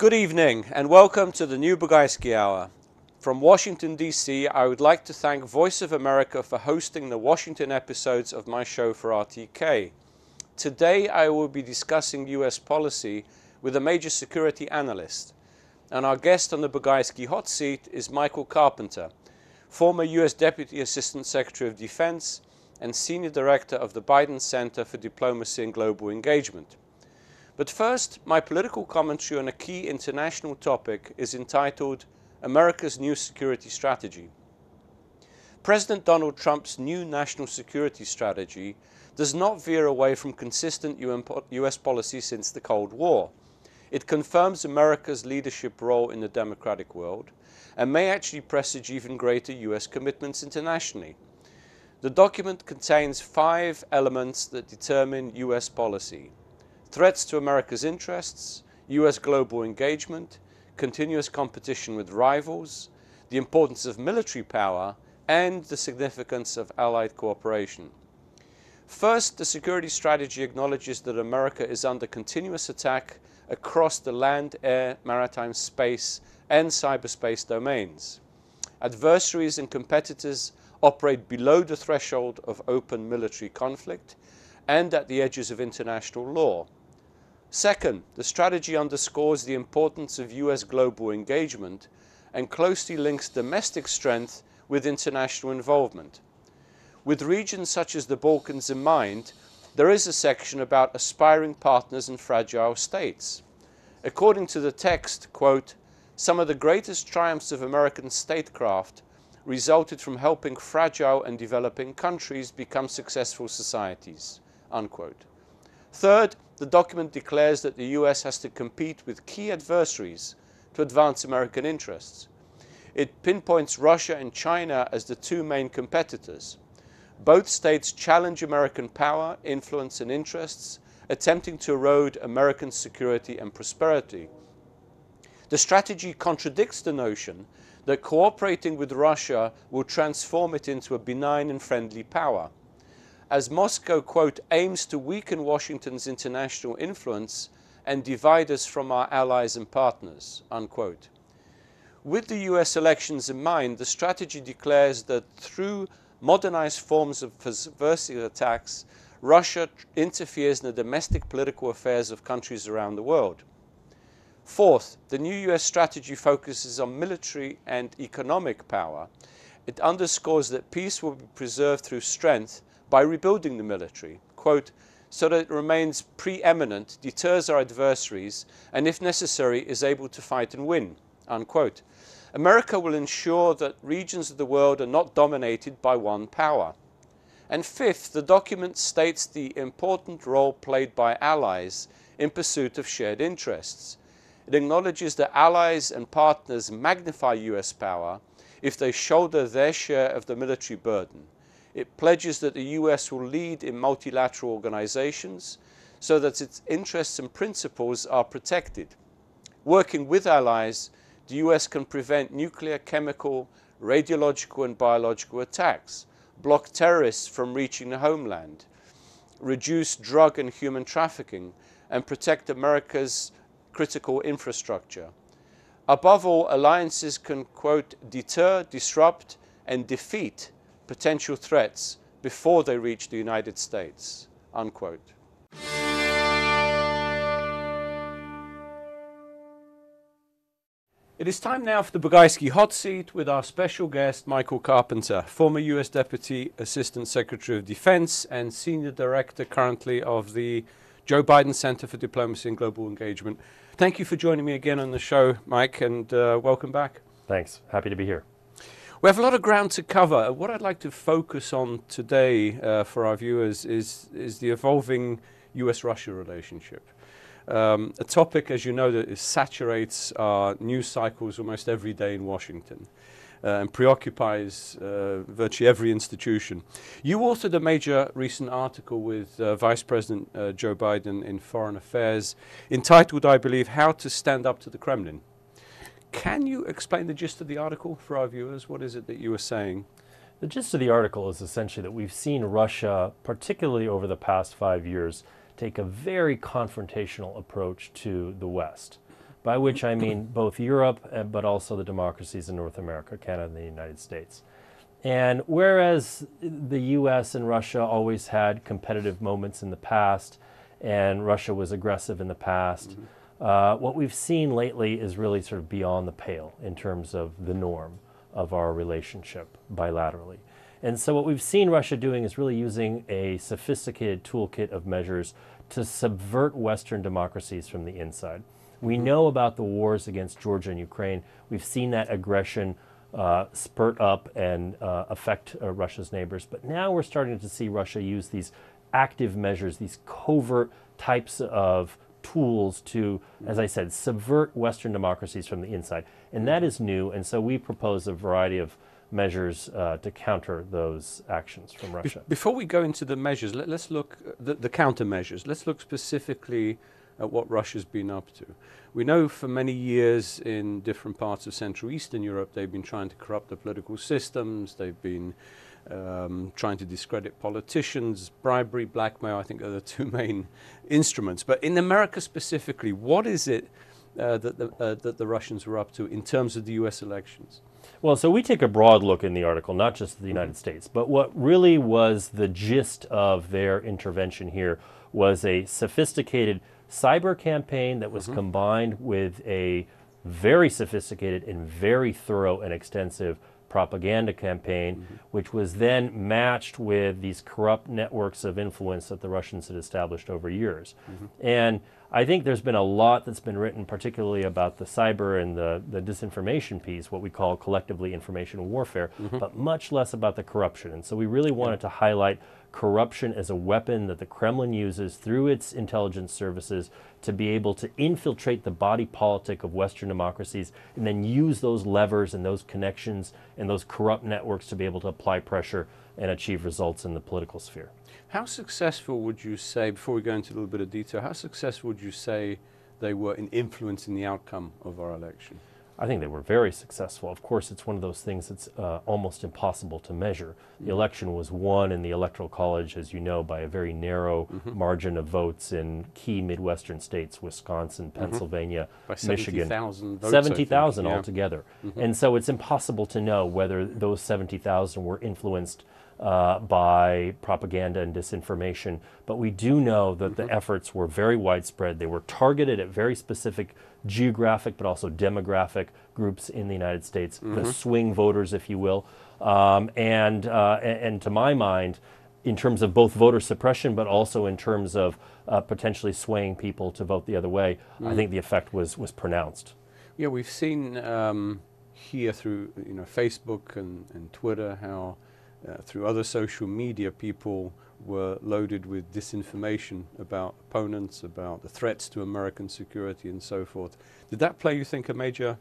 Good evening and welcome to the new Bugajski Hour. From Washington, D.C., I would like to thank Voice of America for hosting the Washington episodes of my show for RTK. Today I will be discussing US policy with a major security analyst. And our guest on the Bugajski hot seat is Michael Carpenter, former US Deputy Assistant Secretary of Defense and Senior Director of the Biden Center for Diplomacy and Global Engagement. But first, my political commentary on a key international topic is entitled America's New Security Strategy. President Donald Trump's new national security strategy does not veer away from consistent US policy since the Cold War. It confirms America's leadership role in the democratic world and may actually presage even greater US commitments internationally. The document contains 5 elements that determine US policy: threats to America's interests, US global engagement, continuous competition with rivals, the importance of military power, and the significance of allied cooperation. First, the security strategy acknowledges that America is under continuous attack across the land, air, maritime, space, and cyberspace domains. Adversaries and competitors operate below the threshold of open military conflict and at the edges of international law. Second, the strategy underscores the importance of US global engagement and closely links domestic strength with international involvement. With regions such as the Balkans in mind, there is a section about aspiring partners and fragile states. According to the text, quote, "Some of the greatest triumphs of American statecraft resulted from helping fragile and developing countries become successful societies," unquote. Third, the document declares that the US has to compete with key adversaries to advance American interests. It pinpoints Russia and China as the 2 main competitors. Both states challenge American power, influence, and interests, attempting to erode American security and prosperity. The strategy contradicts the notion that cooperating with Russia will transform it into a benign and friendly power. As Moscow, quote, "aims to weaken Washington's international influence and divide us from our allies and partners," unquote. With the US elections in mind, the strategy declares that through modernized forms of subversive attacks, Russia interferes in the domestic political affairs of countries around the world. Fourth, the new US strategy focuses on military and economic power. It underscores that peace will be preserved through strength by rebuilding the military, quote, "so that it remains preeminent, deters our adversaries, and if necessary is able to fight and win," unquote. America will ensure that regions of the world are not dominated by one power. And fifth, the document states the important role played by allies in pursuit of shared interests. It acknowledges that allies and partners magnify US power if they shoulder their share of the military burden. It pledges that the US will lead in multilateral organizations so that its interests and principles are protected. Working with allies, the US can prevent nuclear, chemical, radiological, and biological attacks, block terrorists from reaching the homeland, reduce drug and human trafficking, and protect America's critical infrastructure. Above all, alliances can, quote, "deter, disrupt, and defeat potential threats before they reach the United States," unquote. It is time now for the Bugajski hot seat with our special guest, Michael Carpenter, former US Deputy Assistant Secretary of Defense and Senior Director currently of the Joe Biden Center for Diplomacy and Global Engagement. Thank you for joining me again on the show, Mike, and welcome back. Thanks. Happy to be here. We have a lot of ground to cover. What I'd like to focus on today for our viewers is the evolving US-Russia relationship. A topic, as you know, that saturates our news cycles almost every day in Washington and preoccupies virtually every institution. You authored a major recent article with Vice President Joe Biden in Foreign Affairs entitled, I believe, "How to Stand Up to the Kremlin." Can you explain the gist of the article for our viewers? What is it that you were saying? The gist of the article is essentially that we've seen Russia, particularly over the past 5 years, take a very confrontational approach to the West. by which I mean both Europe, but also the democracies in North America, Canada, and the United States. And whereas the US and Russia always had competitive moments in the past, and Russia was aggressive in the past, what we've seen lately is really sort of beyond the pale in terms of the norm of our relationship bilaterally. And so what we've seen Russia doing is really using a sophisticated toolkit of measures to subvert Western democracies from the inside. We know about the wars against Georgia and Ukraine. We've seen that aggression spurt up and affect Russia's neighbors. But now we're starting to see Russia use these active measures, these covert types of tools to, as I said, subvert Western democracies from the inside. And that is new. And so we propose a variety of measures to counter those actions from Russia. Before we go into the measures, let's look at the countermeasures. Let's look specifically at what Russia's been up to. We know for many years in different parts of Central Eastern Europe they've been trying to corrupt the political systems, they've been trying to discredit politicians, bribery, blackmail, I think are the two main instruments. But in America specifically, what is it that the Russians were up to in terms of the US elections? Well, so we take a broad look in the article, not just the United States, but what really was the gist of their intervention here was a sophisticated cyber campaign that was combined with a very sophisticated and very thorough and extensive propaganda campaign, which was then matched with these corrupt networks of influence that the Russians had established over years. And I think there's been a lot that's been written, particularly about the cyber and the disinformation piece, what we call collectively information warfare, but much less about the corruption. And so we really wanted to highlight corruption as a weapon that the Kremlin uses through its intelligence services to be able to infiltrate the body politic of Western democracies and then use those levers and those connections and those corrupt networks to be able to apply pressure and achieve results in the political sphere. How successful would you say, before we go into a little bit of detail, how successful would you say they were in influencing the outcome of our election? I think they were very successful. Of course, it's one of those things that's almost impossible to measure. The election was won in the Electoral College, as you know, by a very narrow margin of votes in key Midwestern states, Wisconsin, Pennsylvania, by Michigan. 70,000 votes, 70,000 altogether. And so it's impossible to know whether those 70,000 were influenced by propaganda and disinformation. But we do know that the efforts were very widespread. They were targeted at very specific geographic but also demographic groups in the United States, the swing voters, if you will. And to my mind, in terms of both voter suppression but also in terms of potentially swaying people to vote the other way, I think the effect was pronounced. Yeah, we've seen here through Facebook and Twitter how through other social media people were loaded with disinformation about opponents, about the threats to American security and so forth. Did that play, you think, was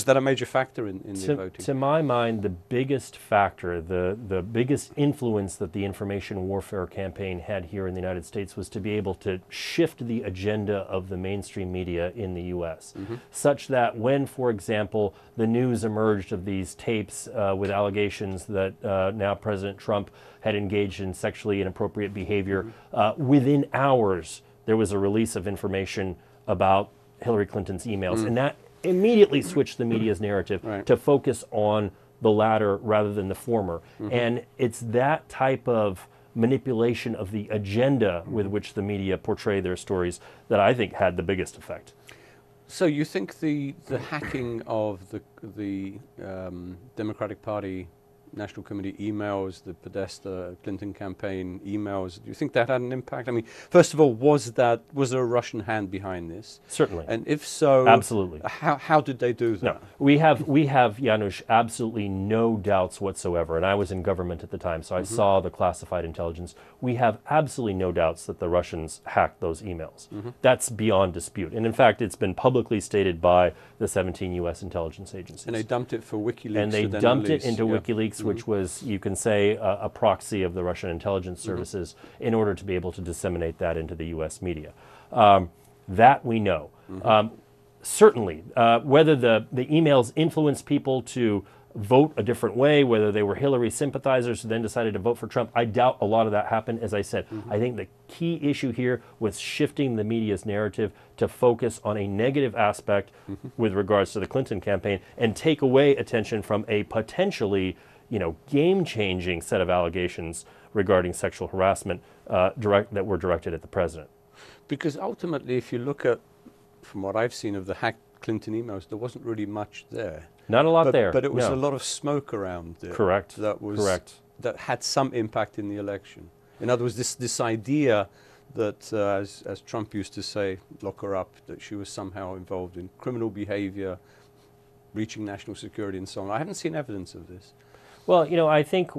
that a major factor in the voting? To my mind, the biggest factor, the biggest influence that the information warfare campaign had here in the United States was to be able to shift the agenda of the mainstream media in the U.S. Such that when, for example, the news emerged of these tapes with allegations that now President Trump had engaged in sexually inappropriate behavior, within hours there was a release of information about Hillary Clinton's emails, and that immediately switched the media's narrative to focus on the latter rather than the former. And it's that type of manipulation of the agenda with which the media portray their stories that I think had the biggest effect. So you think the hacking of the Democratic Party National Committee emails, the Podesta Clinton campaign emails, do you think that had an impact? I mean, first of all, was there a Russian hand behind this? Certainly. And if so, absolutely. How did they do that? No, we have Janusz, absolutely no doubts whatsoever, and I was in government at the time, so I saw the classified intelligence. We have absolutely no doubts that the Russians hacked those emails. That's beyond dispute. And in fact, it's been publicly stated by the 17 U.S. intelligence agencies. And they dumped it for WikiLeaks. And they dumped it into WikiLeaks, which was, you can say, a proxy of the Russian intelligence services in order to be able to disseminate that into the U.S. media. That we know. Certainly, whether the emails influence people to vote a different way, whether they were Hillary sympathizers who then decided to vote for Trump. I doubt a lot of that happened. As I said, I think the key issue here was shifting the media's narrative to focus on a negative aspect with regards to the Clinton campaign and take away attention from a potentially, game-changing set of allegations regarding sexual harassment that were directed at the president. Because ultimately, if you look at, from what I've seen of the hacked Clinton emails, there wasn't really much there. Not a lot there. But it was a lot of smoke around it. Correct. That had some impact in the election. In other words, this idea that, as Trump used to say, lock her up, that she was somehow involved in criminal behavior, breaching national security and so on. I haven't seen evidence of this. Well, I think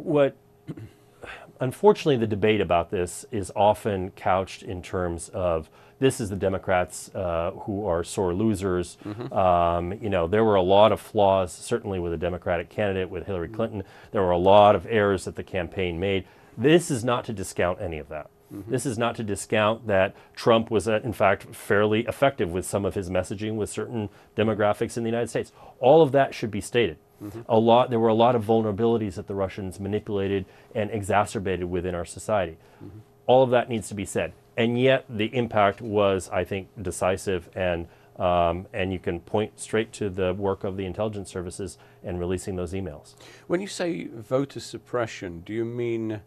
unfortunately, the debate about this is often couched in terms of this is the Democrats who are sore losers. There were a lot of flaws, certainly with the Democratic candidate, with Hillary Clinton. There were a lot of errors that the campaign made. This is not to discount any of that. This is not to discount that Trump was, in fact, fairly effective with some of his messaging with certain demographics in the United States. All of that should be stated. There were a lot of vulnerabilities that the Russians manipulated and exacerbated within our society. All of that needs to be said. And yet the impact was, I think, decisive, and you can point straight to the work of the intelligence services and releasing those emails. When you say voter suppression, do you mean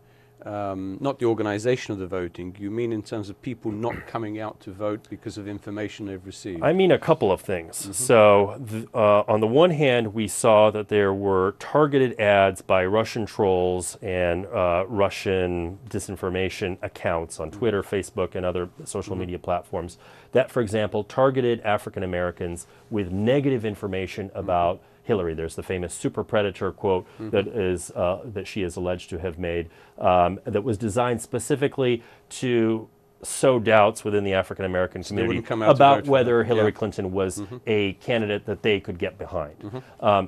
not the organization of the voting, you mean in terms of people not coming out to vote because of information they've received? I mean a couple of things. So on the one hand, we saw that there were targeted ads by Russian trolls and Russian disinformation accounts on Twitter, Facebook, and other social media platforms that, for example, targeted African Americans with negative information about Hillary. There's the famous super predator quote that she is alleged to have made that was designed specifically to sow doubts within the African American community about whether Hillary Clinton was a candidate that they could get behind.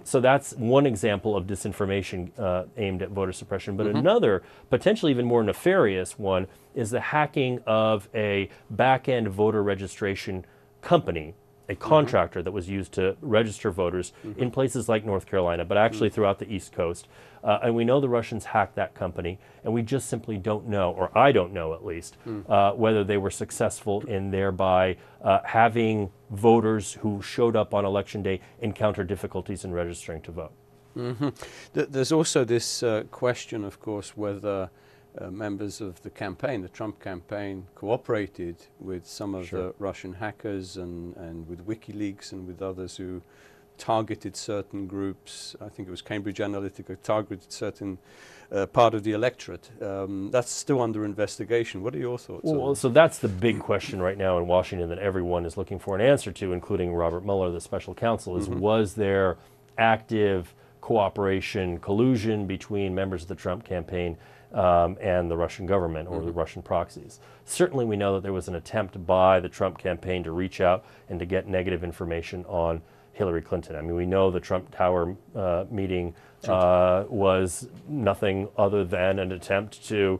So that's one example of disinformation aimed at voter suppression. But another, potentially even more nefarious one, is the hacking of a back-end voter registration company, a contractor that was used to register voters in places like North Carolina, but actually throughout the East Coast. And we know the Russians hacked that company, and we just simply don't know, or I don't know at least, whether they were successful in thereby having voters who showed up on Election Day encounter difficulties in registering to vote. There's also this question, of course, whether members of the campaign, the Trump campaign, cooperated with some of the Russian hackers and with WikiLeaks and with others who targeted certain groups. I think it was Cambridge Analytica targeted certain part of the electorate. That's still under investigation. What are your thoughts on Well, so that's the big question right now in Washington that everyone is looking for an answer to, including Robert Mueller, the special counsel, is was there active cooperation, collusion between members of the Trump campaign and the Russian government or the Russian proxies. Certainly we know that there was an attempt by the Trump campaign to reach out and to get negative information on Hillary Clinton. I mean, we know the Trump Tower meeting was nothing other than an attempt to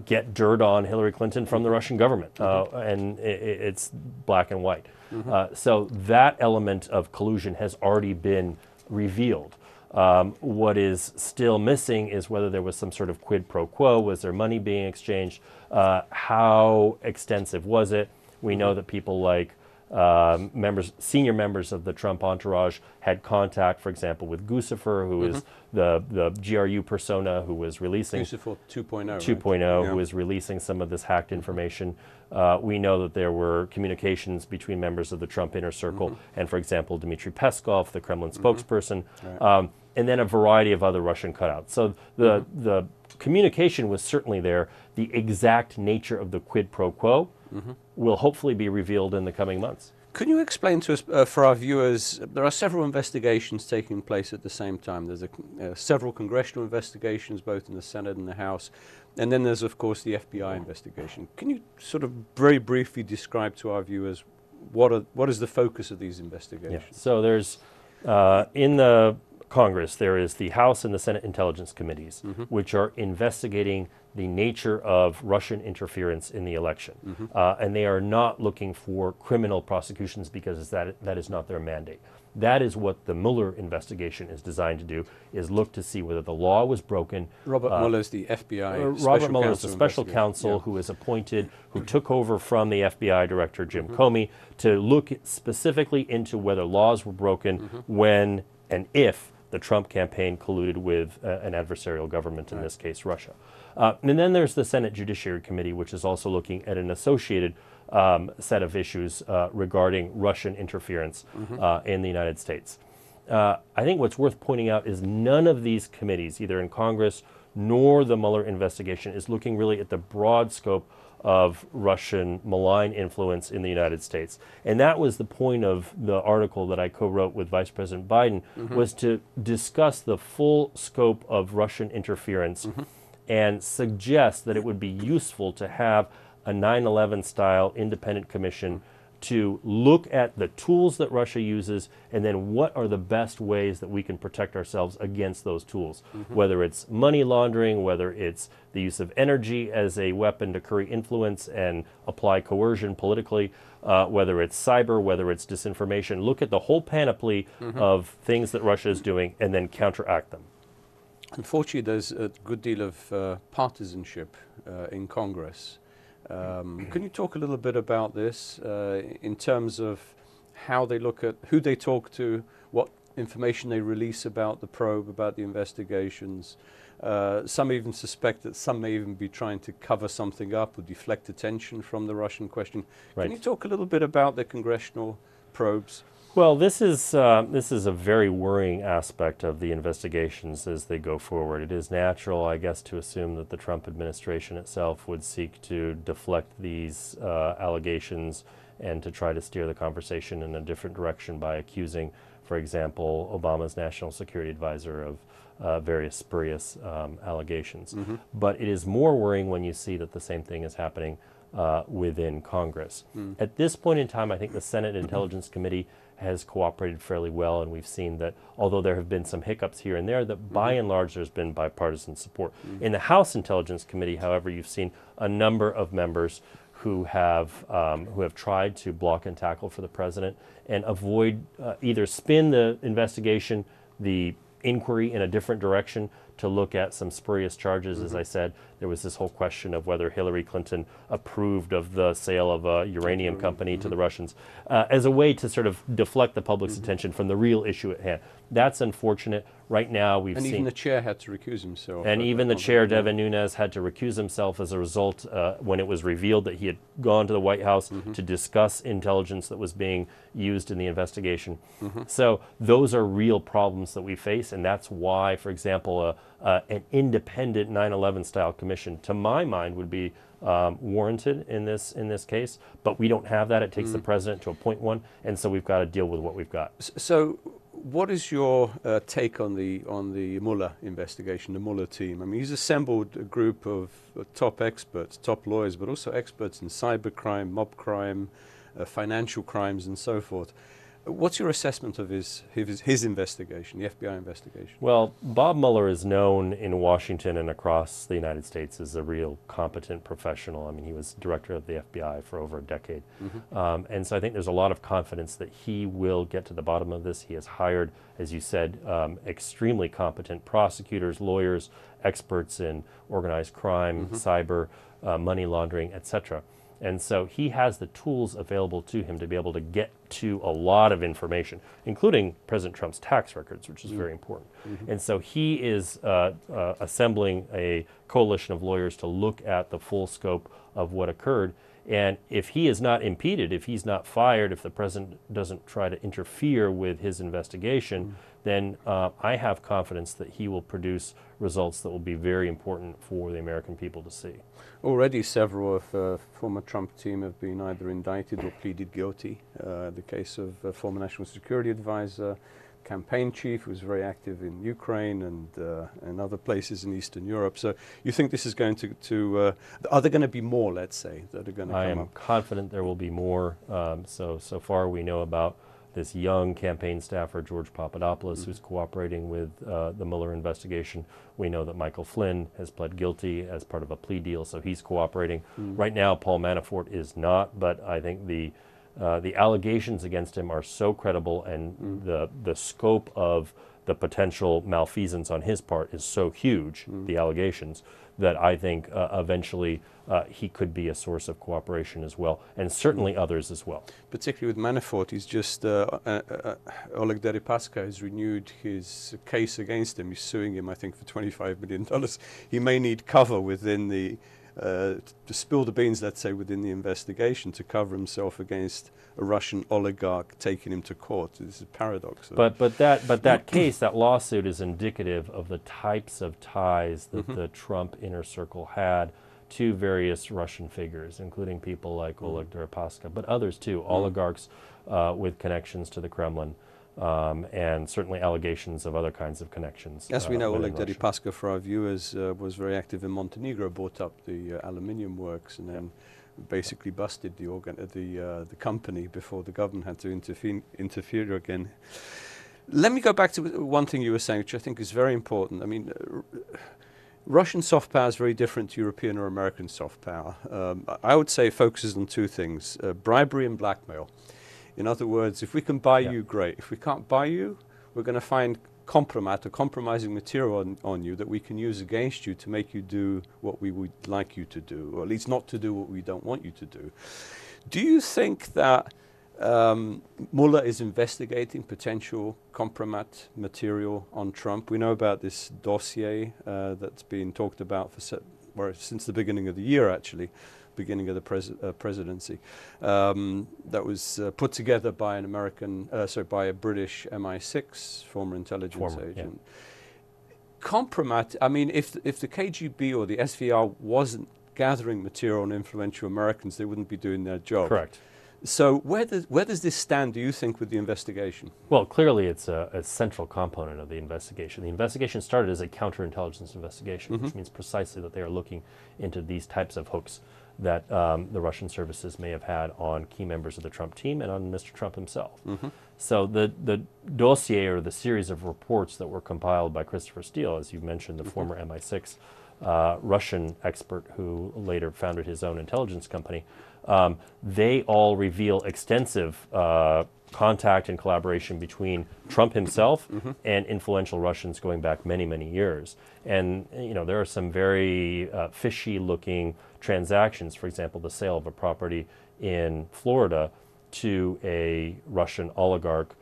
get dirt on Hillary Clinton from the Russian government, and it's black and white. So that element of collusion has already been revealed. What is still missing is whether there was some sort of quid pro quo. Was there money being exchanged? How extensive was it? We know that people like senior members of the Trump entourage had contact, for example, with Guccifer, who is the GRU persona who was releasing Guccifer 2.0, 2.0, who is releasing some of this hacked information. We know that there were communications between members of the Trump inner circle and, for example, Dmitry Peskov, the Kremlin spokesperson, and then a variety of other Russian cutouts. So the communication was certainly there. The exact nature of the quid pro quo will hopefully be revealed in the coming months. Can you explain to us, for our viewers, there are several investigations taking place at the same time. There's several congressional investigations, both in the Senate and the House, and then there's, of course, the FBI investigation. Can you sort of very briefly describe to our viewers what is the focus of these investigations? Yeah. So there's, in the Congress, there is the House and the Senate Intelligence Committees, which are investigating the nature of Russian interference in the election. And they are not looking for criminal prosecutions because that is not their mandate. That is what the Mueller investigation is designed to do, is look to see whether the law was broken. Robert Mueller is the FBI Robert Mueller is the special counsel who is appointed, who took over from the FBI director, Jim Comey, to look specifically into whether laws were broken when and if the Trump campaign colluded with an adversarial government, in this case, Russia. And then there's the Senate Judiciary Committee, which is also looking at an associated set of issues regarding Russian interference in the United States. I think what's worth pointing out is none of these committees, either in Congress nor the Mueller investigation, is looking really at the broad scope of Russian malign influence in the United States. And that was the point of the article that I co-wrote with Vice President Biden, was to discuss the full scope of Russian interference and suggest that it would be useful to have a 9/11 style independent commission to look at the tools that Russia uses and then what are the best ways that we can protect ourselves against those tools, whether it's money laundering, whether it's the use of energy as a weapon to curry influence and apply coercion politically, whether it's cyber, whether it's disinformation. Look at the whole panoply of things that Russia is doing and then counteract them. Unfortunately, there's a good deal of partisanship in Congress. Can you talk a little bit about this in terms of how they look at who they talk to, what information they release about the probe, about the investigations? Some even suspect that some may even be trying to cover something up or deflect attention from the Russian question. Right. Can you talk a little bit about the congressional probes? Well, this is a very worrying aspect of the investigations as they go forward. It is natural, I guess, to assume that the Trump administration itself would seek to deflect these allegations and to try to steer the conversation in a different direction by accusing, for example, Obama's national security advisor of various spurious allegations. But it is more worrying when you see that the same thing is happening within Congress. At this point in time, I think the Senate Intelligence Committee has cooperated fairly well, and we've seen that although there have been some hiccups here and there, that by and large there's been bipartisan support. In the House Intelligence Committee, however, you've seen a number of members who have tried to block and tackle for the president and avoid either spin the investigation, the inquiry in a different direction to look at some spurious charges. As I said, there was this whole question of whether Hillary Clinton approved of the sale of a uranium company to the Russians as a way to sort of deflect the public's attention from the real issue at hand. That's unfortunate. Right now we've seen... And even the chair had to recuse himself. And even the chair, Devin Nunes, had to recuse himself as a result when it was revealed that he had gone to the White House to discuss intelligence that was being used in the investigation. So those are real problems that we face, and that's why, for example, an independent 9/11 style commission, to my mind, would be warranted in this case. But we don't have that. It takes the president to appoint one, and so we've got to deal with what we've got. So what is your take on the Mueller investigation, the Mueller team? I mean, he's assembled a group of top experts, top lawyers, but also experts in cybercrime, mob crime, financial crimes, and so forth. What's your assessment of his investigation, the FBI investigation? Well, Bob Mueller is known in Washington and across the United States as a real competent professional. I mean, he was director of the FBI for over a decade. And so I think there's a lot of confidence that he will get to the bottom of this. He has hired, as you said, extremely competent prosecutors, lawyers, experts in organized crime, cyber, money laundering, etc. And so he has the tools available to him to be able to get to a lot of information, including President Trump's tax records, which is very important. And so he is assembling a coalition of lawyers to look at the full scope of what occurred. And if he is not impeded, if he's not fired, if the president doesn't try to interfere with his investigation, then I have confidence that he will produce results that will be very important for the American people to see. Already several of the former Trump team have been either indicted or pleaded guilty. The case of former National Security Advisor, campaign chief who was very active in Ukraine and other places in Eastern Europe. So you think this is going to are there going to be more, let's say, that are going to come up? I am confident there will be more. So far we know about this young campaign staffer, George Papadopoulos, who's cooperating with the Mueller investigation. We know that Michael Flynn has pled guilty as part of a plea deal, so he's cooperating. Right now, Paul Manafort is not, but I think the allegations against him are so credible, and the scope of the potential malfeasance on his part is so huge, the allegations, that I think eventually he could be a source of cooperation as well, and certainly others as well. Particularly with Manafort, he's just, Oleg Deripaska has renewed his case against him. He's suing him, I think, for $25 million. He may need cover within the, to spill the beans, let's say, within the investigation to cover himself against a Russian oligarch taking him to court. This is a paradox. But that case, that lawsuit, is indicative of the types of ties that the Trump inner circle had to various Russian figures, including people like Oleg Deripaska, but others too, oligarchs with connections to the Kremlin, and certainly allegations of other kinds of connections. As we know, Oleg Deripaska, for our viewers, was very active in Montenegro, bought up the aluminium works, and then basically busted the company before the government had to interfere again. Let me go back to one thing you were saying, which I think is very important. I mean, Russian soft power is very different to European or American soft power. I would say it focuses on two things, bribery and blackmail. In other words, if we can buy you, great. If we can't buy you, we're going to find compromat or compromising material on you that we can use against you to make you do what we would like you to do, or at least not to do what we don't want you to do. Do you think that Mueller is investigating potential compromat material on Trump? We know about this dossier that's been talked about for since the beginning of the year, actually, beginning of the presidency, that was put together by an by a British MI6 former intelligence agent. Compromat. I mean, if the KGB or the SVR wasn't gathering material on influential Americans, they wouldn't be doing their job. Correct. So where does this stand, do you think, with the investigation? Well, clearly it's a central component of the investigation. The investigation started as a counterintelligence investigation, which means precisely that they are looking into these types of hooks that the Russian services may have had on key members of the Trump team and on Mr. Trump himself. So the dossier, or the series of reports that were compiled by Christopher Steele, as you mentioned, the former MI6 Russian expert who later founded his own intelligence company, they all reveal extensive contact and collaboration between Trump himself and influential Russians going back many, many years. And there are some very fishy-looking transactions. For example, the sale of a property in Florida to a Russian oligarch,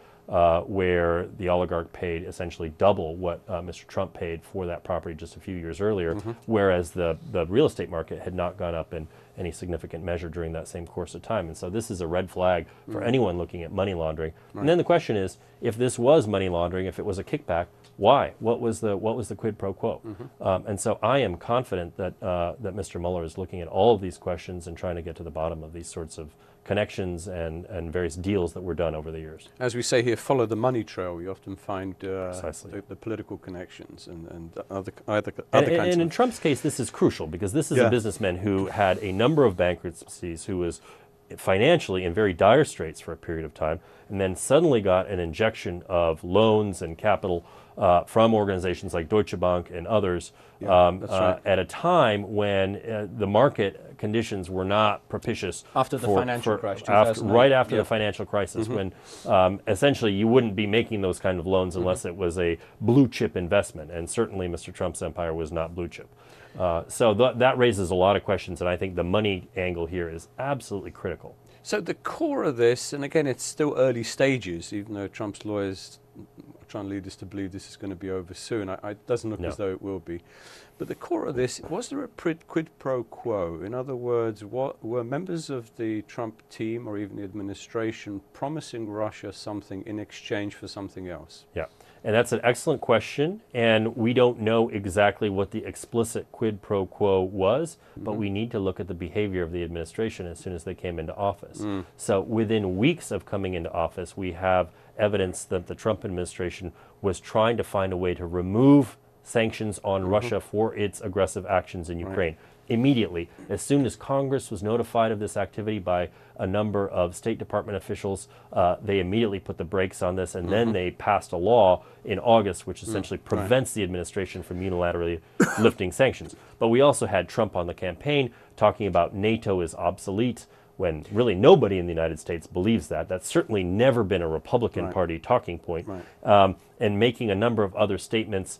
where the oligarch paid essentially double what Mr. Trump paid for that property just a few years earlier, whereas the real estate market had not gone up in any significant measure during that same course of time. And so this is a red flag for anyone looking at money laundering. And then the question is, if this was money laundering, if it was a kickback, why? What was the quid pro quo? And so I am confident that that Mr. Mueller is looking at all of these questions and trying to get to the bottom of these sorts of connections and various deals that were done over the years. As we say here, follow the money trail. You often find the political connections and other kinds and in Trump's case, this is crucial, because this is a businessman who had a number of bankruptcies, who was financially in very dire straits for a period of time, and then suddenly got an injection of loans and capital from organizations like Deutsche Bank and others at a time when the market conditions were not propitious. After the financial crash, right after the financial crisis, when essentially you wouldn't be making those kind of loans unless it was a blue chip investment, and certainly Mr. Trump's empire was not blue chip. So that raises a lot of questions, and I think the money angle here is absolutely critical. So the core of this, and again, it's still early stages, even though Trump's lawyers are trying to lead us to believe this is going to be over soon. It doesn't look as though it will be. But the core of this, was there a quid pro quo? In other words, were members of the Trump team or even the administration promising Russia something in exchange for something else? Yeah. And that's an excellent question, and we don't know exactly what the explicit quid pro quo was, but we need to look at the behavior of the administration as soon as they came into office. So within weeks of coming into office, we have evidence that the Trump administration was trying to find a way to remove sanctions on Russia for its aggressive actions in Ukraine. immediately. As soon as Congress was notified of this activity by a number of State Department officials, they immediately put the brakes on this, and then they passed a law in August which essentially prevents the administration from unilaterally lifting sanctions. But we also had Trump on the campaign talking about NATO is obsolete, when really nobody in the United States believes that. That's certainly never been a Republican Party talking point. And making a number of other statements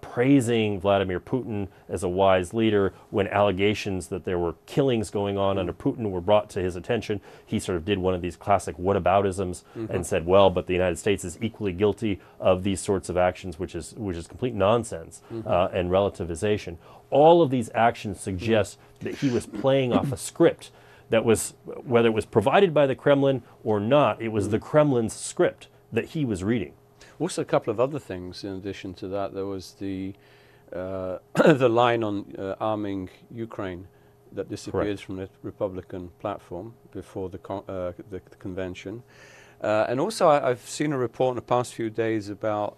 praising Vladimir Putin as a wise leader when allegations that there were killings going on under Putin were brought to his attention. He sort of did one of these classic whataboutisms and said, well, but the United States is equally guilty of these sorts of actions, which is complete nonsense and relativization. All of these actions suggest that he was playing off a script that was, whether it was provided by the Kremlin or not, it was the Kremlin's script that he was reading. Also, a couple of other things in addition to that. There was the the line on arming Ukraine that disappeared from the Republican platform before the convention. And also, I've seen a report in the past few days about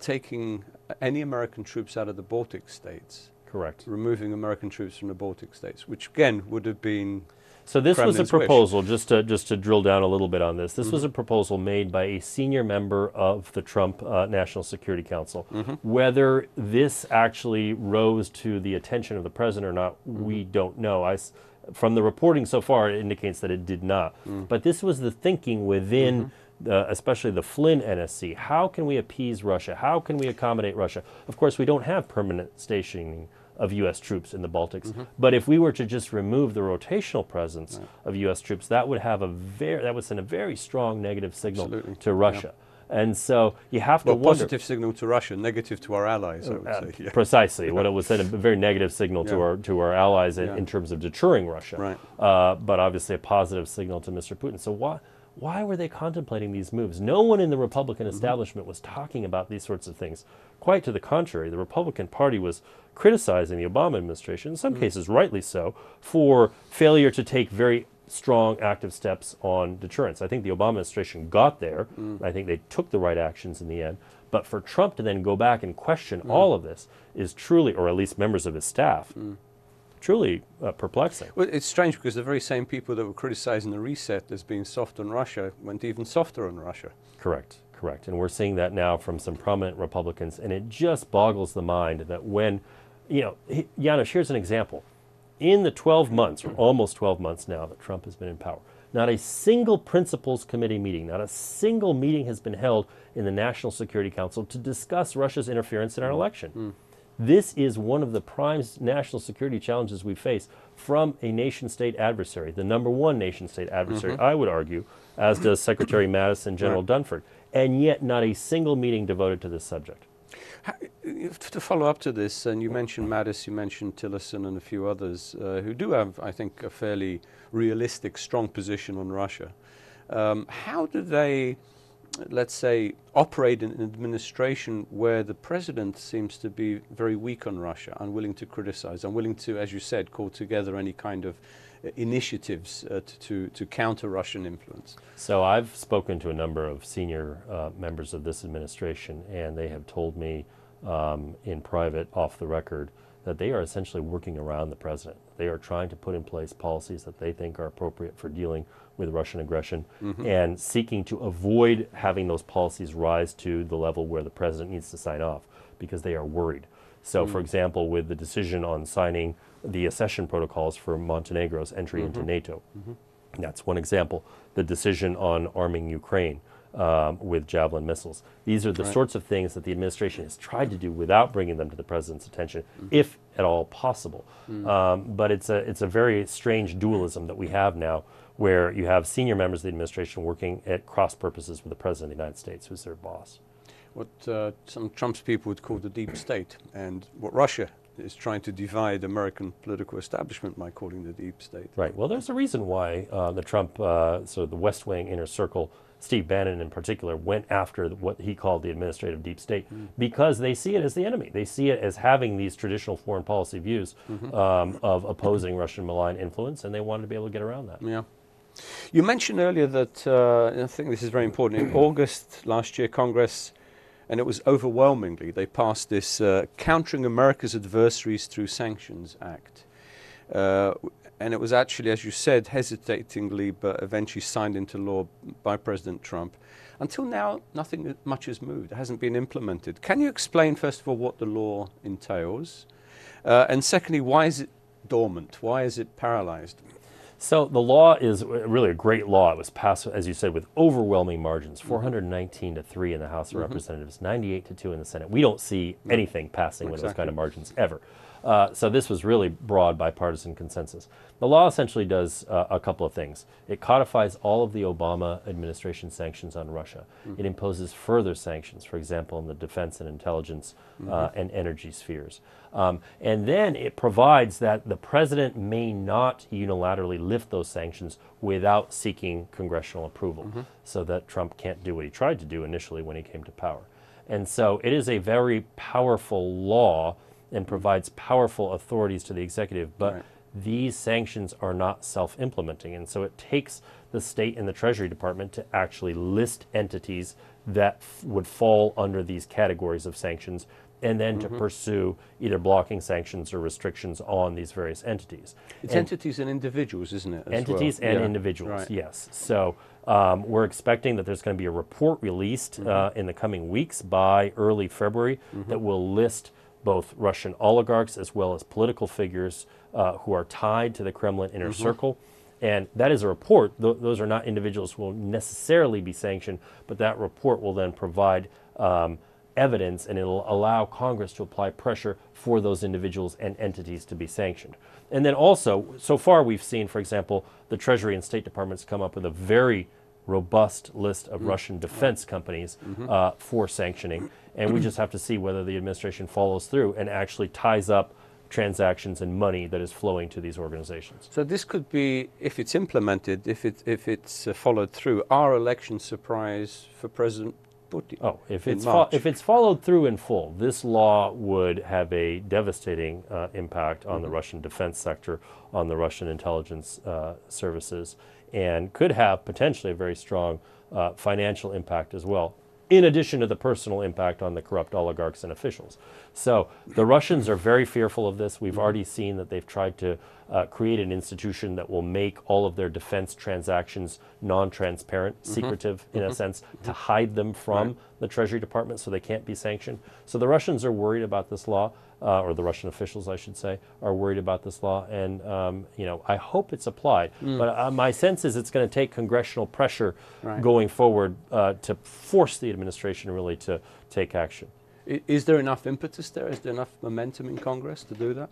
taking any American troops out of the Baltic states. Correct. Removing American troops from the Baltic states, which again would have been. So this Kremlin's was a proposal, just to drill down a little bit on this. This was a proposal made by a senior member of the Trump National Security Council. Whether this actually rose to the attention of the president or not, we don't know. From the reporting so far, it indicates that it did not. But this was the thinking within especially the Flynn NSC. How can we appease Russia? How can we accommodate Russia? Of course, we don't have permanent stationing of U.S. troops in the Baltics. But if we were to just remove the rotational presence of U.S. troops, that would have that would send a very strong negative signal to Russia. And so you have to wonder. Positive signle to Russia, negative to our allies, I would say. Precisely. What it would send a very negative signal to our allies in terms of deterring Russia. But obviously a positive signal to Mr. Putin. So why were they contemplating these moves? No one in the Republican establishment was talking about these sorts of things. Quite to the contrary, the Republican Party was criticizing the Obama administration, in some cases rightly so, for failure to take very strong active steps on deterrence. I think the Obama administration got there. I think they took the right actions in the end. But for Trump to then go back and question all of this is truly, or at least members of his staff, truly perplexing. Well, it's strange because the very same people that were criticizing the reset as being soft on Russia went even softer on Russia. Correct. And we're seeing that now from some prominent Republicans, and it just boggles the mind that when, Janusz, here's an example. In the 12 months, or almost 12 months now that Trump has been in power, not a single Principals Committee meeting, not a single meeting has been held in the National Security Council to discuss Russia's interference in our election. This is one of the prime national security challenges we face from a nation-state adversary, the number one nation-state adversary, I would argue, as does Secretary Mattis and General Dunford, and yet not a single meeting devoted to this subject. To follow up to this, and you mentioned Mattis, you mentioned Tillerson and a few others who do have, I think, a fairly realistic, strong position on Russia. How do they, let's say, operate in an administration where the president seems to be very weak on Russia, unwilling to criticize, unwilling to, as you said, call together any kind of initiatives to counter Russian influence? So I've spoken to a number of senior members of this administration, and they have told me in private, off the record, that they are essentially working around the president. They are trying to put in place policies that they think are appropriate for dealing with Russian aggression and seeking to avoid having those policies rise to the level where the president needs to sign off because they are worried. So, for example, with the decision on signing the accession protocols for Montenegro's entry into NATO, that's one example. The decision on arming Ukraine with Javelin missiles. These are the sorts of things that the administration has tried to do without bringing them to the president's attention, if at all possible. But it's a very strange dualism that we have now, where you have senior members of the administration working at cross purposes with the president of the United States, who's their boss. What some Trump's people would call the deep state, and what Russia is trying to divide American political establishment by calling the deep state. Right. Well, there's a reason why the Trump, sort of the West Wing inner circle, Steve Bannon in particular, went after what he called the administrative deep state, because they see it as the enemy. They see it as having these traditional foreign policy views of opposing Russian malign influence, and they wanted to be able to get around that. Yeah. You mentioned earlier that, I think this is very important, in August last year, Congress and it was overwhelmingly, they passed this Countering America's Adversaries Through Sanctions Act. And it was actually, as you said, hesitatingly, but eventually signed into law by President Trump. Until now, nothing much has moved. It hasn't been implemented. Can you explain, first of all, what the law entails? And secondly, why is it dormant? Why is it paralyzed? So the law is really a great law. It was passed, as you said, with overwhelming margins, 419-3 in the House of Representatives, 98-2 in the Senate. We don't see anything passing with those kind of margins ever. So this was really broad bipartisan consensus. The law essentially does a couple of things. It codifies all of the Obama administration sanctions on Russia. It imposes further sanctions, for example, in the defense and intelligence and energy spheres. And then it provides that the president may not unilaterally lift those sanctions without seeking congressional approval, so that Trump can't do what he tried to do initially when he came to power. And so it is a very powerful law and provides powerful authorities to the executive, but these sanctions are not self-implementing. And so it takes the state and the Treasury Department to actually list entities that would fall under these categories of sanctions, and then to pursue either blocking sanctions or restrictions on these various entities. It's entities and individuals, isn't it? Entities and individuals, yes. So we're expecting that there's going to be a report released in the coming weeks by early February that will list both Russian oligarchs as well as political figures who are tied to the Kremlin inner circle. And that is a report. Those are not individuals who will necessarily be sanctioned, but that report will then provide evidence, and it'll allow Congress to apply pressure for those individuals and entities to be sanctioned. And then also, so far we've seen, for example, the Treasury and State Departments come up with a very robust list of Russian defense companies for sanctioning. And we just have to see whether the administration follows through and actually ties up transactions and money that is flowing to these organizations. So this could be, if it's implemented, if it's followed through, our election surprise for President Putin. Oh, if it's followed through in full, this law would have a devastating impact on the Russian defense sector, on the Russian intelligence services, and could have potentially a very strong financial impact as well, in addition to the personal impact on the corrupt oligarchs and officials. So the Russians are very fearful of this. We've already seen that they've tried to create an institution that will make all of their defense transactions non-transparent, secretive in a sense, to hide them from the Treasury Department so they can't be sanctioned. So the Russians are worried about this law, or the Russian officials, I should say, are worried about this law. And, I hope it's applied. But my sense is it's going to take congressional pressure going forward to force the administration really to take action. Is there enough impetus there? Is there enough momentum in Congress to do that?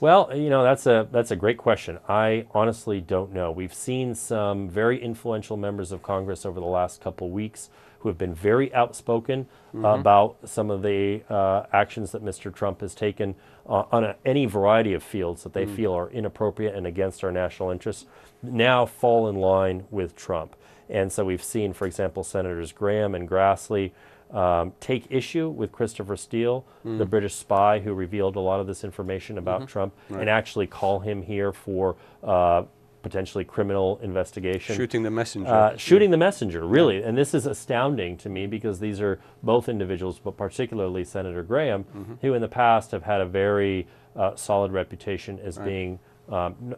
Well, that's a great question. I honestly don't know. We've seen some very influential members of Congress over the last couple of weeks who have been very outspoken about some of the actions that Mr. Trump has taken on any variety of fields that they feel are inappropriate and against our national interests, now fall in line with Trump. And so we've seen, for example, Senators Graham and Grassley take issue with Christopher Steele, the British spy who revealed a lot of this information about Trump, and actually call him here for potentially criminal investigation. Shooting the messenger. Shooting the messenger, really. And this is astounding to me because these are both individuals, but particularly Senator Graham, who in the past have had a very solid reputation as being,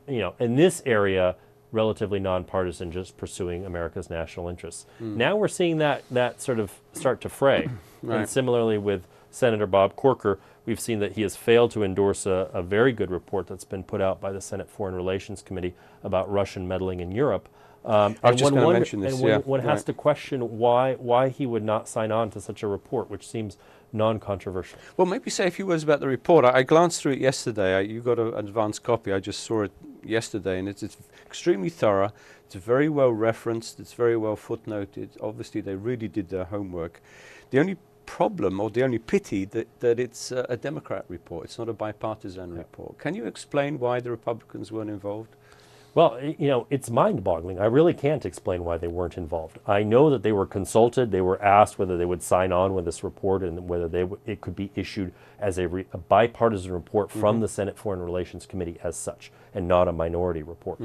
in this area, relatively nonpartisan, just pursuing America's national interests. Now we're seeing that sort of start to fray. And similarly with Senator Bob Corker, we've seen that he has failed to endorse a very good report that's been put out by the Senate Foreign Relations Committee about Russian meddling in Europe. I was just going to mention this. One has to question why he would not sign on to such a report, which seems non-controversial. Well, maybe say a few words about the report. I glanced through it yesterday. You got an advanced copy. I just saw it yesterday, and it's extremely thorough. It's very well referenced. It's very well footnoted. Obviously, they really did their homework. The only problem, or the only pity, that it's a Democrat report. It's not a bipartisan report. Can you explain why the Republicans weren't involved? Well, it's mind-boggling. I really can't explain why they weren't involved. I know that they were consulted. They were asked whether they would sign on with this report and whether it could be issued as a bipartisan report from the Senate Foreign Relations Committee as such, and not a minority report.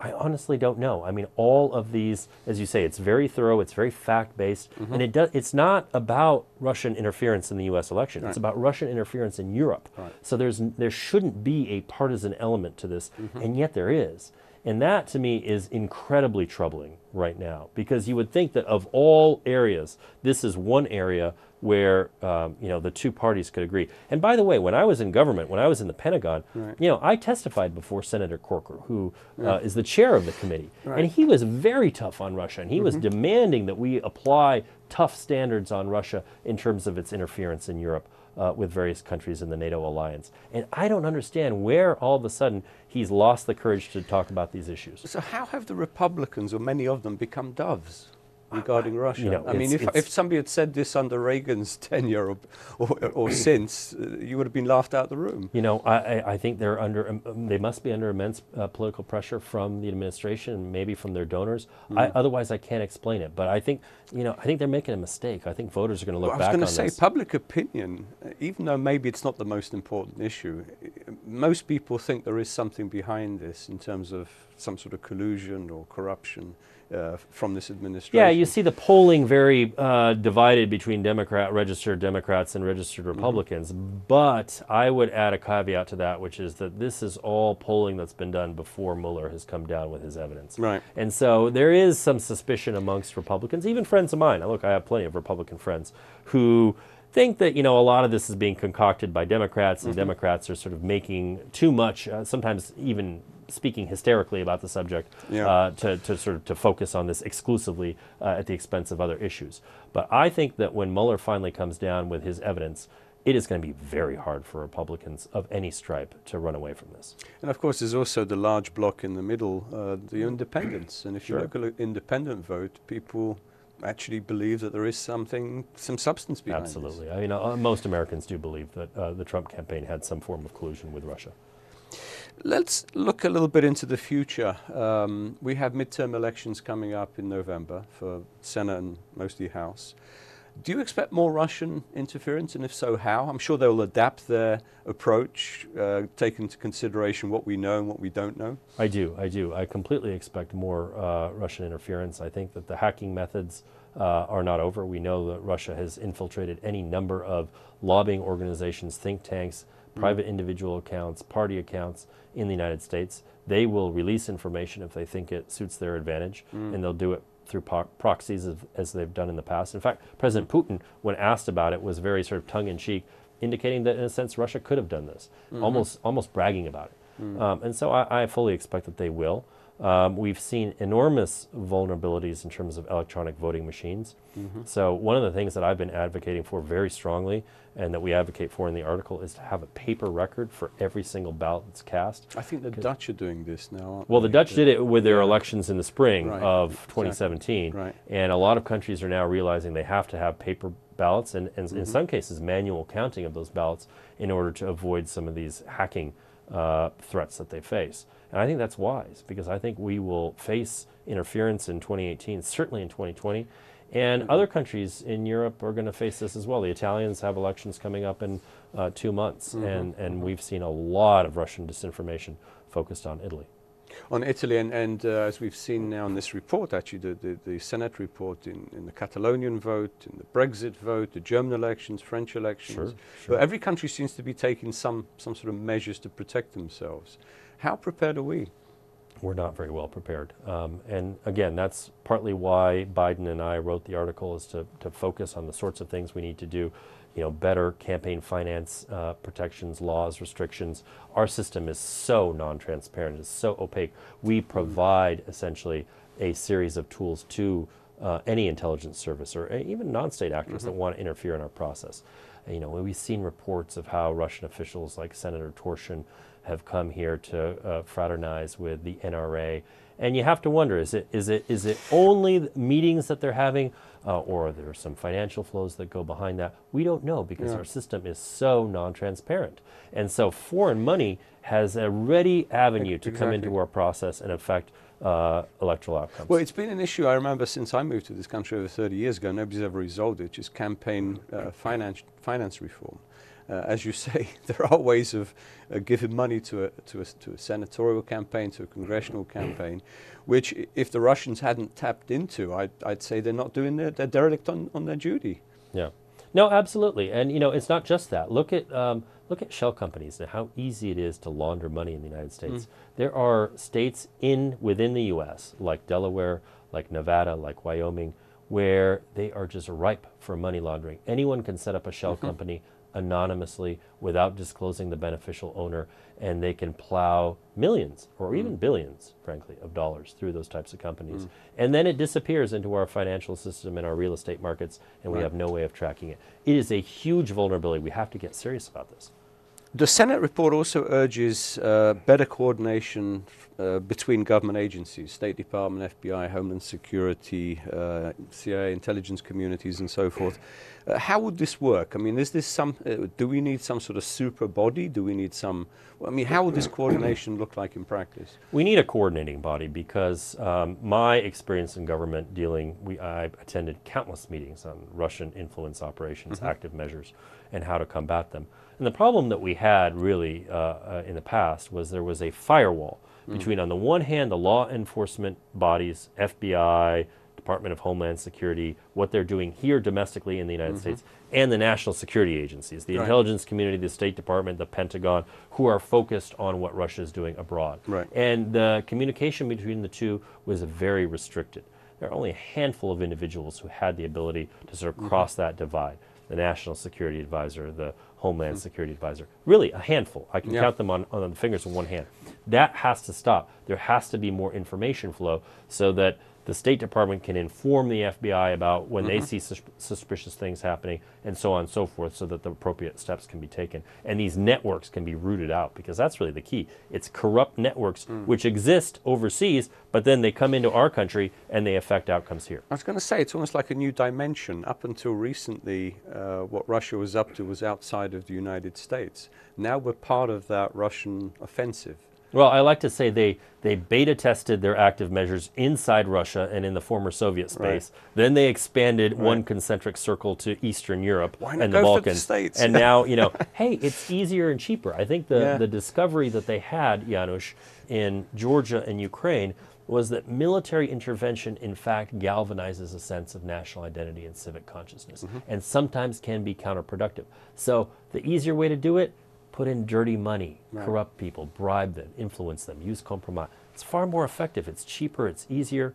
I honestly don't know. I mean, all of these, as you say, it's very thorough, it's very fact-based, and it's not about Russian interference in the U.S. election. It's about Russian interference in Europe. So there shouldn't be a partisan element to this, and yet there is. And that, to me, is incredibly troubling right now, because you would think that of all areas, this is one area where the two parties could agree. And by the way, when I was in government, when I was in the Pentagon, I testified before Senator Corker, who is the chair of the committee, and he was very tough on Russia, and he was demanding that we apply tough standards on Russia in terms of its interference in Europe with various countries in the NATO alliance. And I don't understand where all of a sudden he's lost the courage to talk about these issues. So how have the Republicans, or many of them, become doves regarding Russia? I mean, if somebody had said this under Reagan's tenure or since, you would have been laughed out of the room. I think they must be under immense political pressure from the administration, maybe from their donors. Otherwise, I can't explain it. But I think they're making a mistake. I think voters are going to look back on this. I was going to say, public opinion, even though maybe it's not the most important issue, most people think there is something behind this in terms of some sort of collusion or corruption from this administration. Yeah, you see the polling very divided between registered Democrats and registered Republicans. But I would add a caveat to that, which is that this is all polling that's been done before Mueller has come down with his evidence. Right. And so there is some suspicion amongst Republicans, even friends of mine. Look, I have plenty of Republican friends who think that a lot of this is being concocted by Democrats, and Democrats are sort of making too much, sometimes even speaking hysterically about the subject, to focus on this exclusively at the expense of other issues. But I think that when Mueller finally comes down with his evidence, it is going to be very hard for Republicans of any stripe to run away from this. And of course, there's also the large block in the middle, the independents. And if you look at the independent vote, people actually believe that there is some substance behind this. Absolutely. I mean, most Americans do believe that the Trump campaign had some form of collusion with Russia. Let's look a little bit into the future. We have midterm elections coming up in November for Senate and mostly House. Do you expect more Russian interference, and if so, how? I'm sure they'll adapt their approach, take into consideration what we know and what we don't know. I do. I completely expect more Russian interference. I think that the hacking methods are not over. We know that Russia has infiltrated any number of lobbying organizations, think tanks, private individual accounts, party accounts in the United States. They will release information if they think it suits their advantage, and they'll do it through proxies as they've done in the past. In fact, President Putin, when asked about it, was very sort of tongue-in-cheek, indicating that in a sense Russia could have done this, almost bragging about it. And so I fully expect that they will. We've seen enormous vulnerabilities in terms of electronic voting machines. So one of the things that I've been advocating for very strongly, and that we advocate for in the article, is to have a paper record for every single ballot that's cast. I think the Dutch are doing this now. Well, the Dutch did it with their elections in the spring of 2017. Right. And a lot of countries are now realizing they have to have paper ballots and in some cases manual counting of those ballots in order to avoid some of these hacking threats that they face. And I think that's wise, because I think we will face interference in 2018, certainly in 2020, and other countries in Europe are going to face this as well. The Italians have elections coming up in 2 months, and we've seen a lot of Russian disinformation focused on Italy. On Italy, and as we've seen now in this report, actually the Senate report in the Catalonian vote, in the Brexit vote, the German elections, French elections. But every country seems to be taking some sort of measures to protect themselves. How prepared are we? We're not very well prepared. And again, that's partly why Biden and I wrote the article, is to focus on the sorts of things we need to do. Better campaign finance protections, laws, restrictions. Our system is so non-transparent, it's so opaque. We provide essentially a series of tools to any intelligence service or even non-state actors that want to interfere in our process. We've seen reports of how Russian officials like Senator Torshin have come here to fraternize with the NRA. And you have to wonder, is it only meetings that they're having, or are there some financial flows that go behind that? We don't know, because our system is so non-transparent. And so foreign money has a ready avenue to come into our process and affect electoral outcomes. Well, it's been an issue, I remember, since I moved to this country over 30 years ago. Nobody's ever resolved it, just campaign finance reform. as you say, there are ways of giving money to a senatorial campaign, to a congressional campaign, which if the Russians hadn't tapped into, I'd say they're not doing they're derelict on their duty. Yeah. No, absolutely. And, you know, it's not just that. Look at shell companies and how easy it is to launder money in the United States. There are states within the U.S., like Delaware, like Nevada, like Wyoming, where they are just ripe for money laundering. Anyone can set up a shell company anonymously without disclosing the beneficial owner, and they can plow millions or even billions, frankly, of dollars through those types of companies. And then it disappears into our financial system and our real estate markets, and we have no way of tracking it. It is a huge vulnerability. We have to get serious about this. The Senate report also urges better coordination between government agencies, State Department, FBI, Homeland Security, CIA, intelligence communities, and so forth. How would this work? I mean, is this do we need some sort of super body? Do we need I mean, how would this coordination look like in practice? We need a coordinating body because my experience in government I attended countless meetings on Russian influence operations, active measures, and how to combat them. And the problem that we had really in the past was there was a firewall between, on the one hand, the law enforcement bodies, FBI, Department of Homeland Security, what they're doing here domestically in the United States, and the national security agencies, the intelligence community, the State Department, the Pentagon, who are focused on what Russia is doing abroad. And the communication between the two was very restricted. There are only a handful of individuals who had the ability to sort of cross that divide. The National Security Advisor, the Homeland Security Advisor. Really, a handful. I can count them on the fingers of one hand. That has to stop. There has to be more information flow so that the State Department can inform the FBI about when they see suspicious things happening, and so on and so forth, so that the appropriate steps can be taken. And these networks can be rooted out, because that's really the key. It's corrupt networks which exist overseas, but then they come into our country and they affect outcomes here. I was going to say, it's almost like a new dimension. Up until recently, what Russia was up to was outside of the United States. Now we're part of that Russian offensive. Well, I like to say they beta tested their active measures inside Russia and in the former Soviet space. Then they expanded one concentric circle to Eastern Europe and the Balkans. For the States? And now, you know, hey, it's easier and cheaper. I think the discovery that they had, Janusz, in Georgia and Ukraine was that military intervention, in fact, galvanizes a sense of national identity and civic consciousness, and sometimes can be counterproductive. So the easier way to do it, put in dirty money, corrupt people, bribe them, influence them, use compromise. It's far more effective. It's cheaper. It's easier.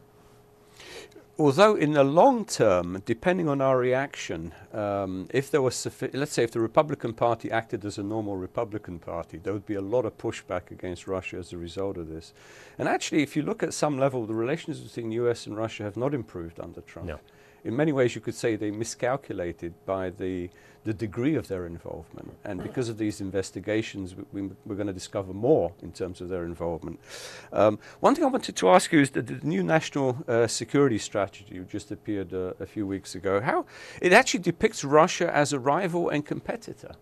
Although in the long term, depending on our reaction, if there was let's say if the Republican Party acted as a normal Republican Party, there would be a lot of pushback against Russia as a result of this. And actually, if you look at some level, the relations between the US and Russia have not improved under Trump. No. In many ways, you could say they miscalculated by the degree of their involvement. And because of these investigations, we're going to discover more in terms of their involvement. One thing I wanted to ask you is that the new national security strategy, which just appeared a few weeks ago, how it actually depicts Russia as a rival and competitor,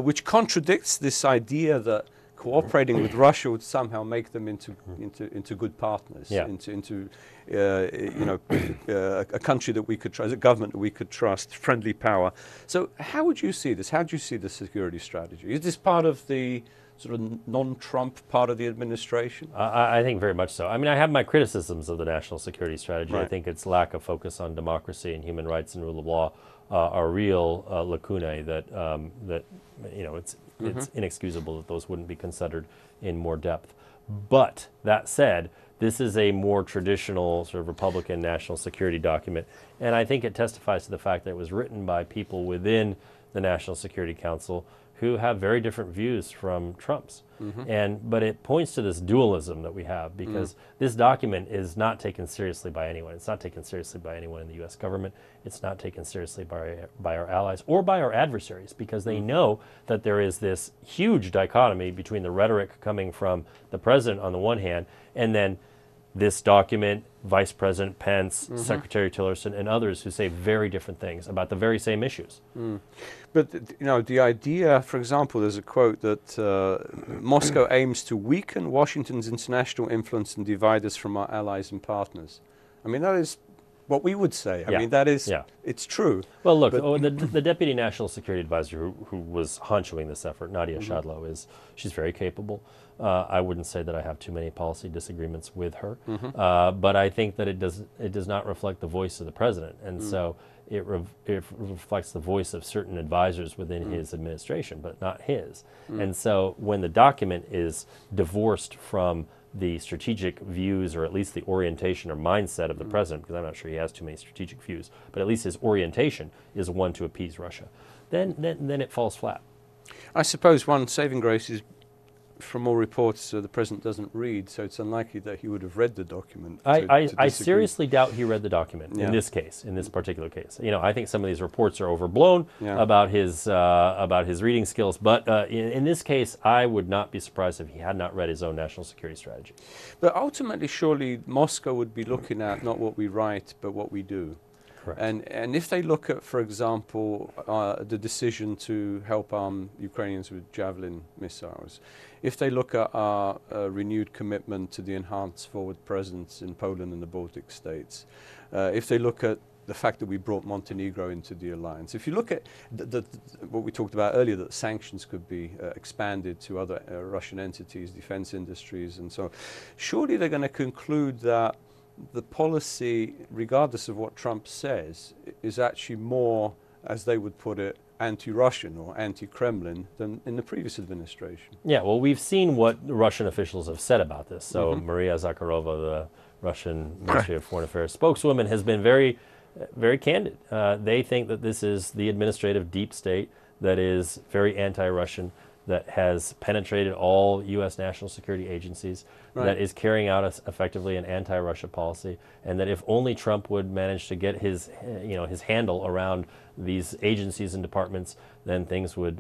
which contradicts this idea that cooperating with Russia would somehow make them into good partners, into you know, a country that we could trust, a government that we could trust, friendly power. So how would you see this? How do you see the security strategy? Is this part of the sort of non-Trump part of the administration? I think very much so. I mean, I have my criticisms of the national security strategy. I think its lack of focus on democracy and human rights and rule of law are real lacunae that you know, it's inexcusable that those wouldn't be considered in more depth. But that said, this is a more traditional sort of Republican national security document, and I think it testifies to the fact that it was written by people within the National Security Council who have very different views from Trump's. But it points to this dualism that we have, because this document is not taken seriously by anyone. It's not taken seriously by anyone in the U.S. government. It's not taken seriously by our allies or by our adversaries, because they know that there is this huge dichotomy between the rhetoric coming from the president on the one hand, and then this document, Vice President Pence, Secretary Tillerson, and others who say very different things about the very same issues. But you know, the idea, for example, there's a quote that Moscow aims to weaken Washington's international influence and divide us from our allies and partners. I mean, that is what we would say. I Yeah. mean, that is, Yeah. it's true. Well, look, the Deputy National Security Advisor who was honchoing this effort, Nadia Shadlow, she's very capable. I wouldn't say that I have too many policy disagreements with her, but I think that it does not reflect the voice of the president, and so it reflects the voice of certain advisors within his administration, but not his. And so when the document is divorced from the strategic views, or at least the orientation or mindset of the president, because I'm not sure he has too many strategic views, but at least his orientation is one to appease Russia, then it falls flat. I suppose one saving grace is, from all reports, the president doesn't read, so it's unlikely that he would have read the document. I seriously doubt he read the document in this case, in this particular case. You know, I think some of these reports are overblown about his reading skills, but in this case, I would not be surprised if he had not read his own national security strategy. But ultimately, surely Moscow would be looking at not what we write, but what we do. Correct. And if they look at, for example, the decision to help arm Ukrainians with Javelin missiles, if they look at our renewed commitment to the enhanced forward presence in Poland and the Baltic states, if they look at the fact that we brought Montenegro into the alliance, if you look at what we talked about earlier, that sanctions could be expanded to other Russian entities, defense industries, and so on, surely they're going to conclude that the policy, regardless of what Trump says, is actually more, as they would put it, anti-Russian or anti-Kremlin than in the previous administration. Yeah, well, we've seen what Russian officials have said about this. So Maria Zakharova, the Russian Ministry of Foreign Affairs spokeswoman, has been very candid. They think that this is the administrative deep state that is very anti-Russian, that has penetrated all U.S. national security agencies, that is carrying out effectively an anti-Russia policy, and that if only Trump would manage to get his handle around these agencies and departments, then things would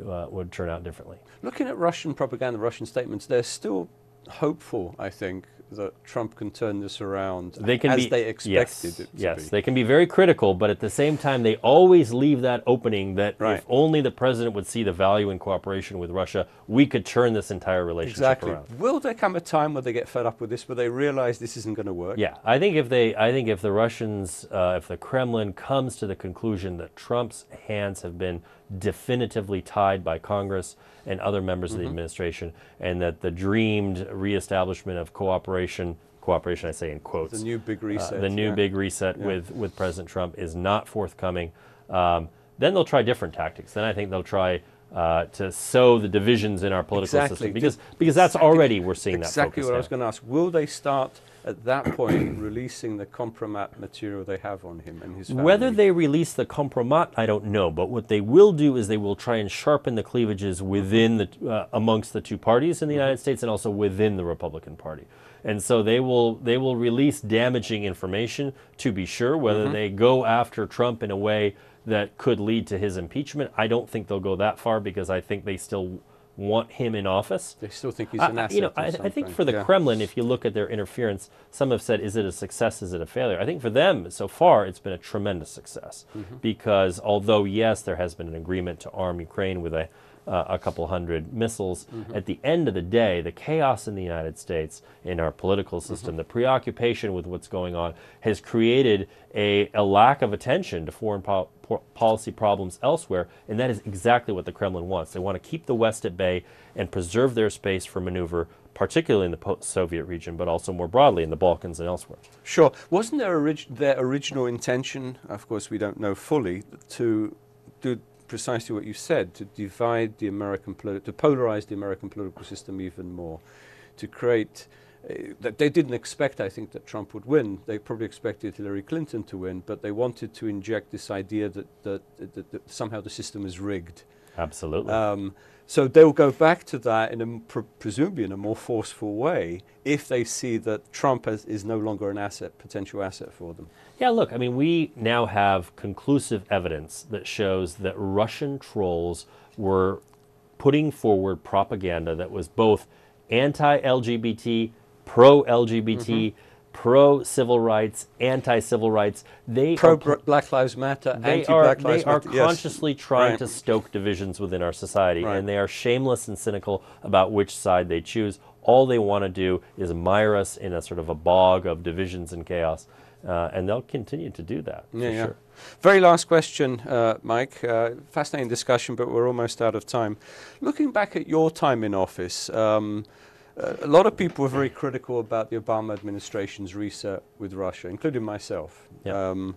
turn out differently. Looking at Russian propaganda, Russian statements, they're still hopeful, I think, that Trump can turn this around they expected it to be. Yes, they can be very critical, but at the same time, they always leave that opening that if only the president would see the value in cooperation with Russia, we could turn this entire relationship around. Will there come a time where they get fed up with this, where they realize this isn't going to work? Yeah, I think if the Russians, if the Kremlin comes to the conclusion that Trump's hands have been definitively tied by Congress and other members of the administration, and that the dreamed reestablishment of cooperation I say in quotes, the new big reset, big reset with President Trump is not forthcoming, then they'll try different tactics. Then I think they'll try to sow the divisions in our political system, because that's already, we're seeing that focus exactly what now. I was going to ask. Will they start at that point releasing the compromat material they have on him and his family? Whether they release the compromat, I don't know. But what they will do is they will try and sharpen the cleavages within the amongst the two parties in the United States, and also within the Republican Party. And so they will release damaging information, to be sure. Whether they go after Trump in a way that could lead to his impeachment, I don't think they'll go that far, because I think they still want him in office. They still think he's an asset. I think for the Kremlin, if you look at their interference, some have said, is it a success, is it a failure? I think for them, so far, it's been a tremendous success, because although, yes, there has been an agreement to arm Ukraine with a couple hundred missiles, at the end of the day, the chaos in the United States, in our political system, the preoccupation with what's going on, has created a lack of attention to foreign policy problems elsewhere, and that is exactly what the Kremlin wants. They want to keep the West at bay and preserve their space for maneuver, particularly in the post-Soviet region, but also more broadly in the Balkans and elsewhere. Sure. Wasn't their original intention, of course we don't know fully, to do precisely what you said, to divide the American to polarize the American political system even more, to create that they didn't expect, I think, that Trump would win. They probably expected Hillary Clinton to win, but they wanted to inject this idea that somehow the system is rigged. Absolutely. So they'll go back to that in a presumably in a more forceful way if they see that Trump is no longer an potential asset for them. Yeah, look, I mean, we now have conclusive evidence that shows that Russian trolls were putting forward propaganda that was both anti-LGBT, pro-LGBT, pro-civil rights, anti-civil rights. They pro-Black Lives Matter, anti-Black Lives Matter. They are consciously trying to stoke divisions within our society, and they are shameless and cynical about which side they choose, All they want to do is mire us in a sort of a bog of divisions and chaos, and they'll continue to do that, for sure. Very last question, Mike. Fascinating discussion, but we're almost out of time. Looking back at your time in office, a lot of people were very critical about the Obama administration's reset with Russia, including myself. Yep.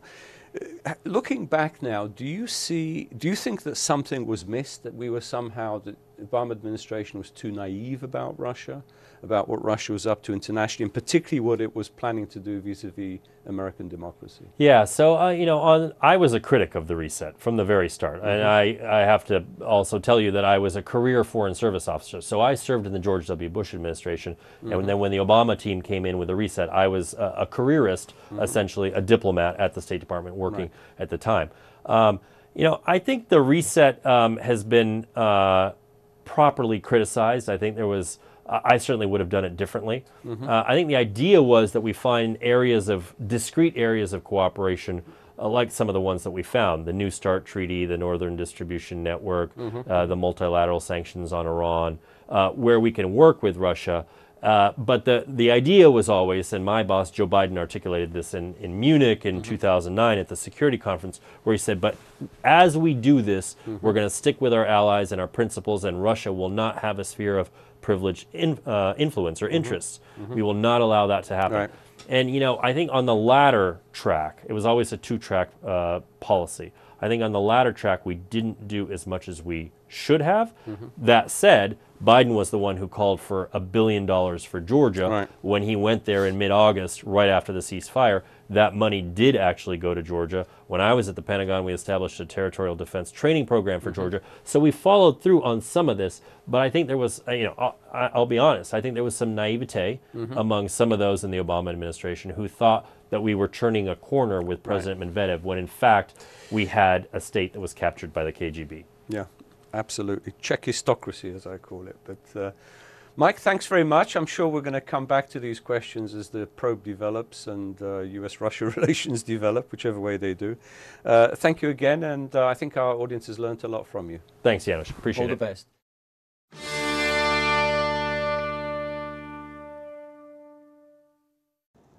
Looking back now, do you think that something was missed, that we were somehow, the Obama administration was too naive about Russia, about what Russia was up to internationally, and particularly what it was planning to do vis-a-vis American democracy? Yeah, so you know, I was a critic of the reset from the very start, and I have to also tell you that I was a career Foreign Service officer. So I served in the George W. Bush administration, and then when the Obama team came in with the reset, I was a careerist, essentially a diplomat at the State Department working at the time. You know, I think the reset has been properly criticized. I think there was. I certainly would have done it differently. I think the idea was that we find discrete areas of cooperation, like some of the ones that we found, the New START Treaty, the Northern Distribution Network, the multilateral sanctions on Iran, where we can work with Russia. But the idea was always, and my boss Joe Biden articulated this in Munich in 2009 at the Security Conference, where he said, but as we do this, we're going to stick with our allies and our principles, and Russia will not have a sphere of privileged influence or interests. We will not allow that to happen. And you know, I think on the latter track, it was always a two-track policy. I think on the latter track, we didn't do as much as we should have. That said, Biden was the one who called for $1 billion for Georgia when he went there in mid-August, right after the ceasefire. That money did actually go to Georgia. When I was at the Pentagon, we established a territorial defense training program for Georgia. So we followed through on some of this, but I think there was, you know, I'll be honest, I think there was some naivete among some of those in the Obama administration who thought that we were turning a corner with President Medvedev, when in fact we had a state that was captured by the KGB. Yeah, absolutely. Czechistocracy, as I call it. But Mike, thanks very much. I'm sure we're going to come back to these questions as the probe develops and US-Russia relations develop, whichever way they do. Thank you again, and I think our audience has learned a lot from you. Thanks, Janusz. Appreciate it. All the best.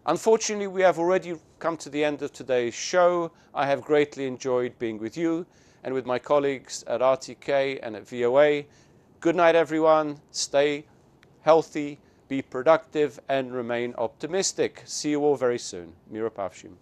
Unfortunately, we have already come to the end of today's show. I have greatly enjoyed being with you and with my colleagues at RTK and at VOA. Good night, everyone. Stay healthy, be productive, and remain optimistic. See you all very soon. Mira Pavshim.